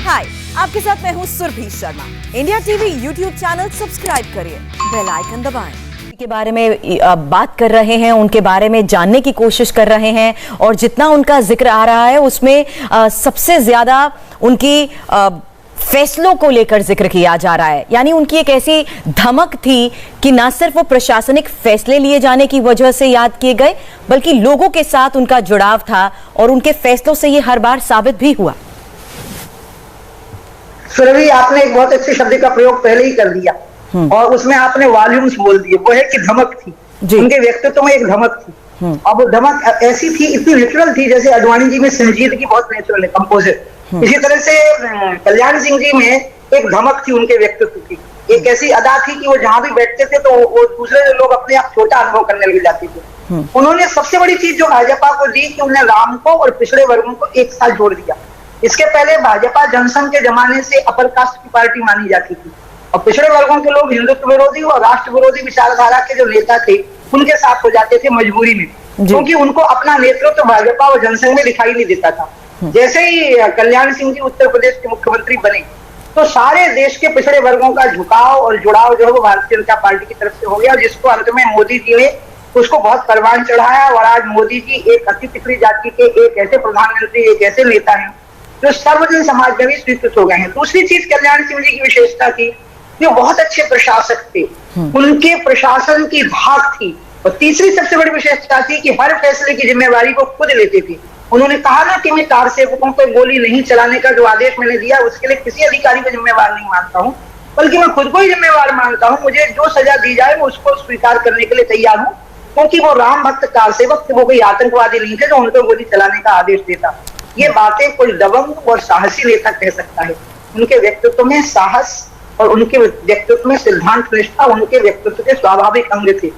हाय, आपके साथ मैं हूँ Surabhi Sharma. India TV YouTube channel subscribe करिए, बेल आइकन दबाएं। के बारे में बात कर रहे हैं, उनके बारे में जानने की कोशिश कर रहे हैं और जितना उनका जिक्र आ रहा है उसमें सबसे ज्यादा उनकी फैसलों को लेकर जिक्र किया जा रहा है। यानी उनकी एक ऐसी धमक थी कि ना सिर्फ वो प्रशासनिक फैसले लिए जाने की वजह से याद किए गए, बल्कि लोगों के साथ उनका जुड़ाव था और उनके फैसलों से ये हर बार साबित भी हुआ। सुरभि, आपने एक बहुत अच्छे शब्द का प्रयोग पहले ही कर दिया और उसमें आपने वॉल्यूम्स बोल दिए। वो है कि धमक थी, उनके व्यक्तित्व में एक धमक थी। अब वो धमक ऐसी थी, इतनी नेचुरल थी जैसे अडवाणी जी में संजीदगी बहुत नेचुरल है, कंपोजिट। इसी तरह से कल्याण सिंह जी में एक धमक थी उनके व्यक्तित्व की। एक ऐसी अदा थी कि वो जहां भी बैठते थे तो वो दूसरे लोग अपने आप छोटा अनुभव करने लग जाते थे। उन्होंने सबसे बड़ी चीज जो भाजपा को दी कि उन्हें राम को और पिछड़े वर्गों को एक साथ जोड़ दिया। इसके पहले भाजपा जनसंघ के जमाने से अपर कास्ट की पार्टी मानी जाती थी और पिछड़े वर्गों के लोग हिंदुत्व विरोधी और राष्ट्र विरोधी विचारधारा के जो नेता थे उनके साथ हो जाते थे मजबूरी में, क्योंकि उनको अपना नेतृत्व भाजपा और जनसंघ में दिखाई नहीं देता था। जैसे ही कल्याण सिंह जी उत्तर प्रदेश के मुख्यमंत्री बने तो सारे देश के पिछड़े वर्गों का झुकाव और जुड़ाव जो है वो भारतीय जनता पार्टी की तरफ से हो गया, जिसको अंत में मोदी जी ने उसको बहुत परवान चढ़ाया। और आज मोदी जी एक अति पिछड़ी जाति के एक ऐसे प्रधानमंत्री, एक ऐसे नेता हैं जो सर्वजन समाज में भी स्वीकृत हो गए हैं। दूसरी चीज कल्याण सिंह जी की विशेषता थी, वो बहुत अच्छे प्रशासक थे, उनके प्रशासन की धाक थी। और तीसरी सबसे बड़ी विशेषता थी कि हर फैसले की जिम्मेवारी को खुद लेते थे। उन्होंने कहा ना कि मैं कार सेवकों को गोली नहीं चलाने का जो आदेश मैंने दिया उसके लिए किसी अधिकारी को जिम्मेवार नहीं मानता हूँ, बल्कि मैं खुद को ही जिम्मेवार मानता हूँ। मुझे जो सजा दी जाए मैं उसको स्वीकार करने के लिए तैयार हूँ, क्योंकि वो राम भक्त कार सेवक थे, वो कोई आतंकवादी नहीं थे जो उनको गोली चलाने का आदेश देता। ये बातें कोई दबंग और साहसी नेता कह सकता है। उनके व्यक्तित्व में साहस और उनके व्यक्तित्व में सिद्धांत निष्ठा उनके व्यक्तित्व के स्वाभाविक अंग थे,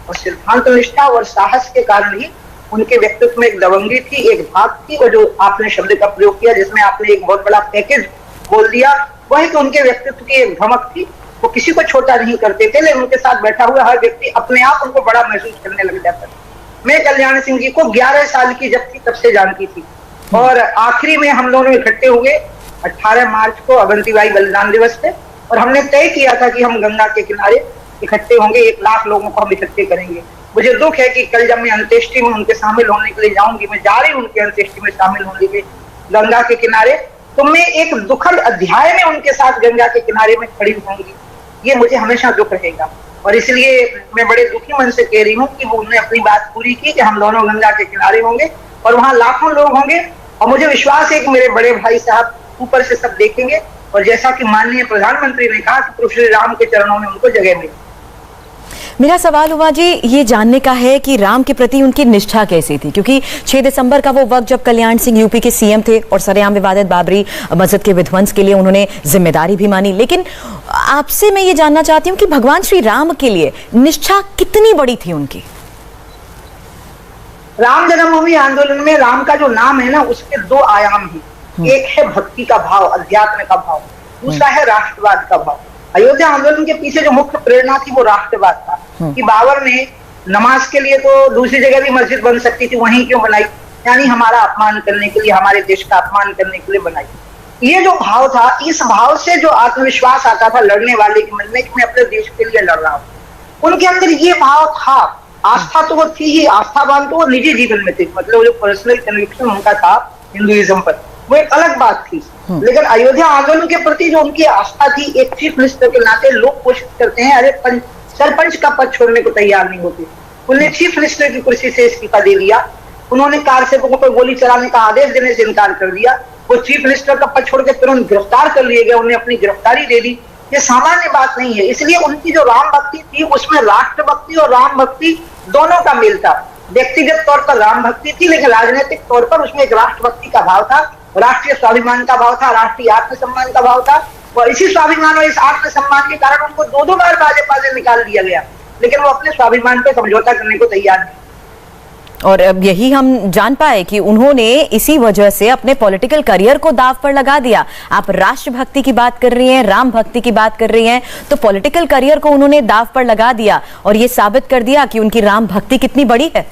और सिद्धांत निष्ठा और साहस के कारण ही उनके व्यक्तित्व में एक दबंगी थी, एक भाग थी। और जो आपने शब्द का प्रयोग किया जिसमें आपने एक बहुत बड़ा पैकेज बोल दिया, वह है कि उनके व्यक्तित्व की एक धमक थी। वो किसी को छोटा नहीं करते थे, लेकिन उनके साथ बैठा हुआ हर व्यक्ति अपने आप उनको बड़ा महसूस करने लग जाता था। मैं कल्याण सिंह जी को 11 साल की जब थी तब से जानती थी, और आखिरी में हम दोनों इकट्ठे हुए 18 मार्च को अवंतीबाई बलिदान दिवस पे, और हमने तय किया था कि हम गंगा के किनारे इकट्ठे होंगे, 1 लाख लोगों को हम इकट्ठे करेंगे। मुझे दुख है कि कल जब मैं अंत्येष्टि में उनके शामिल होने के लिए जाऊंगी, मैं जा रही हूँ उनके अंत्येष्टि में शामिल होने के गंगा के किनारे, तो मैं एक दुखद अध्याय में उनके साथ गंगा के किनारे में खड़ी होंगी। ये मुझे हमेशा दुख रहेगा, और इसलिए मैं बड़े दुखी मन से कह रही हूँ कि वो उन्होंने अपनी बात पूरी की कि हम दोनों गंगा के किनारे होंगे और वहां लाखों लोग होंगे। और मुझे विश्वास है कि मेरे बड़े भाई साहब ऊपर से सब देखेंगे, और जैसा कि माननीय प्रधानमंत्री ने कहा कि प्रभु श्री राम के चरणों में उनको जगह मिले। मेरा सवाल हुआ जी ये जानने का है कि राम के प्रति उनकी निष्ठा कैसी थी, क्योंकि 6 दिसंबर का वो वक्त जब कल्याण सिंह यूपी के सीएम थे और सरेआम विवादित बाबरी मस्जिद के विध्वंस के लिए उन्होंने जिम्मेदारी भी मानी। लेकिन आपसे मैं ये जानना चाहती हूँ कि भगवान श्री राम के लिए निष्ठा कितनी बड़ी थी उनकी? राम जन्मभूमि आंदोलन में राम का जो नाम है ना, उसके 2 आयाम हैं। एक है भक्ति का भाव, अध्यात्म का भाव, दूसरा है राष्ट्रवाद का भाव। अयोध्या आंदोलन के पीछे जो मुख्य प्रेरणा थी वो राष्ट्रवाद था कि बाबर ने नमाज के लिए तो दूसरी जगह भी मस्जिद बन सकती थी, वहीं क्यों बनाई? यानी हमारा अपमान करने के लिए, हमारे देश का अपमान करने के लिए बनाई। ये जो भाव था, इस भाव से जो आत्मविश्वास आता था लड़ने वाले के मन में कि मैं अपने देश के लिए लड़ रहा हूँ, उनके अंदर ये भाव था। आस्था तो वो थी ही, आस्थावान तो वो निजी जीवन में थे, मतलब जो पर्सनल कन्विक्शन उनका था हिंदुइज्म पर, वो एक अलग बात थी। लेकिन अयोध्या आंदोलन के प्रति जो उनकी आस्था थी, एक चीफ मिनिस्टर के नाते लोग कोशिश करते हैं, अरे सरपंच का पद छोड़ने को तैयार नहीं होते। उन्होंने चीफ मिनिस्टर की कुर्सी से इस्तीफा दे दिया, उन्होंने कार सेवकों पर गोली चलाने का आदेश देने से इनकार कर दिया, वो चीफ मिनिस्टर का पद छोड़ के तुरंत गिरफ्तार कर लिए गए, उन्हें अपनी गिरफ्तारी दे दी। ये सामान्य बात नहीं है। इसलिए उनकी जो राम भक्ति थी उसमें राष्ट्र भक्ति और राम भक्ति दोनों का मेल था। व्यक्तिगत तौर पर राम भक्ति थी, लेकिन राजनीतिक तौर पर उसमें एक राष्ट्र भक्ति का भाव था, राष्ट्रीय स्वाभिमान का भाव था, राष्ट्रीय आत्मसम्मान का भाव था। और इसी स्वाभिमान और इस आत्मसम्मान के कारण उनको 2 बार भाजपा से निकाल दिया गया, लेकिन वो अपने स्वाभिमान पे समझौता करने को तैयार नहीं। और अब यही हम जान पाए कि उन्होंने इसी वजह से अपने पॉलिटिकल करियर को दांव पर लगा दिया। आप राष्ट्रभक्ति की बात कर रही हैं, राम भक्ति की बात कर रही हैं, तो पॉलिटिकल करियर को उन्होंने दांव पर लगा दिया और ये साबित कर दिया कि उनकी राम भक्ति कितनी बड़ी है।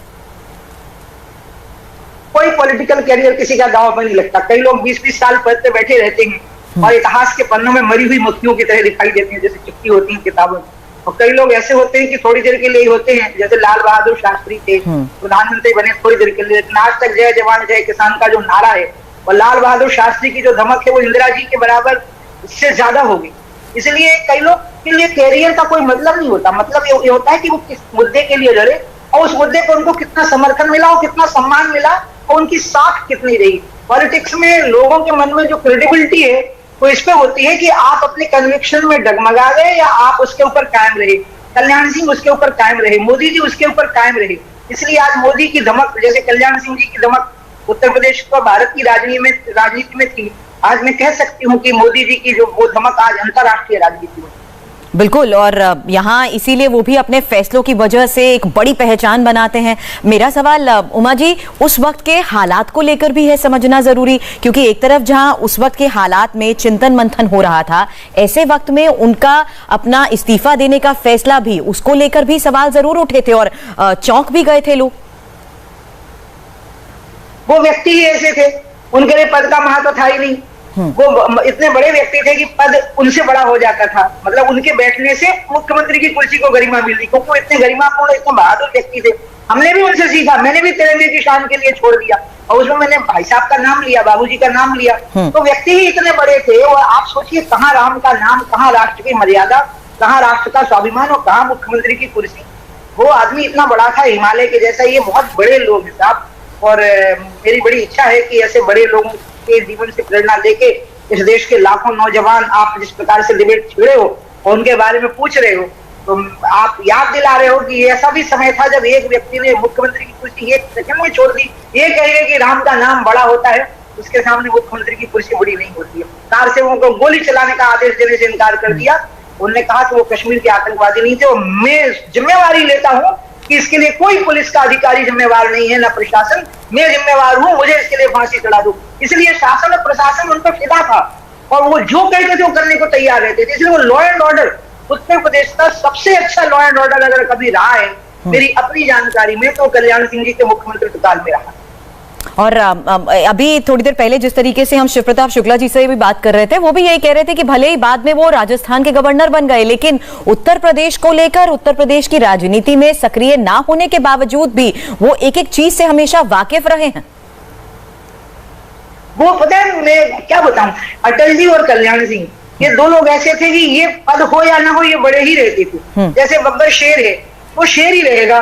कोई पॉलिटिकल करियर किसी का दांव पर नहीं लगता। कई लोग 20-20 साल पद पे बैठे रहते हैं और इतिहास के पन्नों में मरी हुई मक्खियों की तरह दिखाई देती हैं, जैसे चिपकी होती हैं किताबों में। और कई लोग ऐसे होते हैं कि थोड़ी देर के लिए ही होते हैं, जैसे लाल बहादुर शास्त्री थे, प्रधानमंत्री बने थोड़ी देर के लिए, लेकिन आज तक जय जवान जय किसान का जो नारा है और लाल बहादुर शास्त्री की जो धमक है वो इंदिरा जी के बराबर इससे ज्यादा होगी। इसलिए कई लोग के लिए कैरियर का कोई मतलब नहीं होता, मतलब ये होता है कि वो किस मुद्दे के लिए लड़े और उस मुद्दे पर उनको कितना समर्थन मिला और कितना सम्मान मिला और उनकी साख कितनी रही। पॉलिटिक्स में लोगों के मन में जो क्रेडिबिलिटी है वो इस पे होती है कि आप अपने कन्विक्शन में डगमगा गए या आप उसके ऊपर कायम रहे। कल्याण सिंह उसके ऊपर कायम रहे, मोदी जी उसके ऊपर कायम रहे। इसलिए आज मोदी की धमक, जैसे कल्याण सिंह जी की धमक उत्तर प्रदेश को भारत की राजनीति में थी, आज मैं कह सकती हूँ कि मोदी जी की जो वो धमक आज अंतरराष्ट्रीय राजनीति में। बिल्कुल, और यहाँ इसीलिए वो भी अपने फैसलों की वजह से एक बड़ी पहचान बनाते हैं। मेरा सवाल उमा जी, उस वक्त के हालात को लेकर भी है समझना जरूरी, क्योंकि एक तरफ जहाँ उस वक्त के हालात में चिंतन मंथन हो रहा था, ऐसे वक्त में उनका अपना इस्तीफा देने का फैसला भी, उसको लेकर भी सवाल जरूर उठे थे और चौंक भी गए थे लोग। वो व्यक्ति ही ऐसे थे, उनके लिए पद का महत्व था ही नहीं। वो इतने बड़े व्यक्ति थे कि पद उनसे बड़ा हो जाता था, मतलब उनके बैठने से मुख्यमंत्री की कुर्सी को गरिमा मिलती, क्योंकि वो इतने गरिमापूर्ण, इतने बहादुर व्यक्ति थे। हमने भी उनसे सीखा, मैंने भी तिरंगे की शान के लिए छोड़ दिया और उसमें मैंने भाई साहब का नाम लिया, बाबूजी का नाम लिया। तो व्यक्ति ही इतने बड़े थे और आप सोचिए कहाँ राम का नाम, कहाँ राष्ट्र की मर्यादा, कहाँ राष्ट्र का स्वाभिमान और कहाँ मुख्यमंत्री की कुर्सी। वो आदमी इतना बड़ा था, हिमालय के जैसा। ये बहुत बड़े लोग हैं साहब, और मेरी बड़ी इच्छा है कि ऐसे बड़े लोगों के जीवन से प्रेरणा लेके इस देश के लाखों नौजवान, आप जिस प्रकार से डिबेट छिड़े हो और उनके बारे में पूछ रहे हो, तो आप याद दिला रहे हो कि ऐसा भी समय था जब एक व्यक्ति ने मुख्यमंत्री की कुर्सी एक सेकंड में छोड़ दी। ये कहिए कि राम का नाम बड़ा होता है, उसके सामने मुख्यमंत्री की कुर्सी बड़ी नहीं होती है। कार से उनको गोली चलाने का आदेश देने से इनकार कर दिया। उन्होंने कहा कि वो कश्मीर के आतंकवादी नहीं थे, और मैं जिम्मेवारी लेता हूँ कि इसके लिए कोई पुलिस का अधिकारी जिम्मेवार नहीं है, ना प्रशासन, मैं जिम्मेवार हूं, मुझे इसके लिए फांसी चढ़ा दो। इसलिए शासन और प्रशासन उन पर फिदा था और वो जो कहते थे वो करने को तैयार रहते थे। इसलिए वो law and order Uttar Pradesh का सबसे अच्छा लॉ एंड ऑर्डर अगर कभी रहा है मेरी अपनी जानकारी में, तो कल्याण सिंह जी के मुख्यमंत्री काल में रहा। और अभी थोड़ी देर पहले जिस तरीके से हम शिव प्रताप शुक्ला जी से भी बात कर रहे थे, वो भी यही कह रहे थे कि भले ही बाद में वो राजस्थान के गवर्नर बन गए, लेकिन उत्तर प्रदेश को लेकर, उत्तर प्रदेश की राजनीति में सक्रिय ना होने के बावजूद भी वो एक एक चीज से हमेशा वाकिफ रहे हैं। वो पता है, मैं क्या बताऊं, अटल जी और कल्याण सिंह ये दो लोग ऐसे थे कि ये पद हो या ना हो ये बड़े ही रहते थे। जैसे बब्बर शेर है, वो शेर ही रहेगा,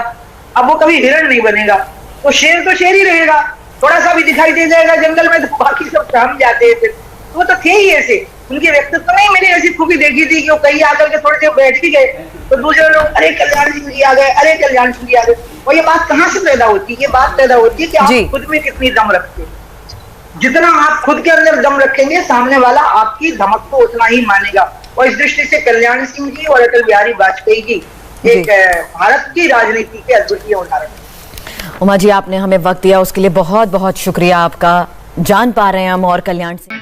अब वो कभी हिरण नहीं बनेगा, तो शेर ही रहेगा। थोड़ा सा भी दिखाई दे जाएगा जंगल में तो बाकी सब थम जाते हैं। फिर वो तो थे ही ऐसे, उनके व्यक्तित्व में मेरी ऐसी खूबी देखी थी कि वो कहीं आकर के थोड़ी देर बैठ ही गए तो दूसरे लोग अरे कल्याण सिंह जी आ गए, अरे कल्याण सिंह जी आ गए। और ये बात कहाँ से पैदा होती है? ये बात पैदा होती है कि आप खुद में कितनी दम रखते हैं। जितना आप खुद के अंदर दम रखेंगे, सामने वाला आपकी धमक को उतना ही मानेगा। और इस दृष्टि से कल्याण सिंह जी और अटल बिहारी वाजपेयी जी एक भारत की राजनीति के अद्वितीय उदाहरण। उमा जी, आपने हमें वक्त दिया, उसके लिए बहुत बहुत शुक्रिया आपका। जान पा रहे हैं हम और कल्याण सिंह।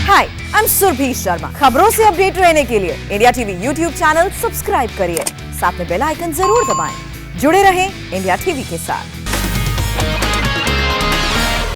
हाय, आई एम सुरभि शर्मा। खबरों से अपडेट रहने के लिए India TV YouTube channel subscribe करिए, साथ में बेल आइकन जरूर दबाएं। जुड़े रहें इंडिया टीवी के साथ।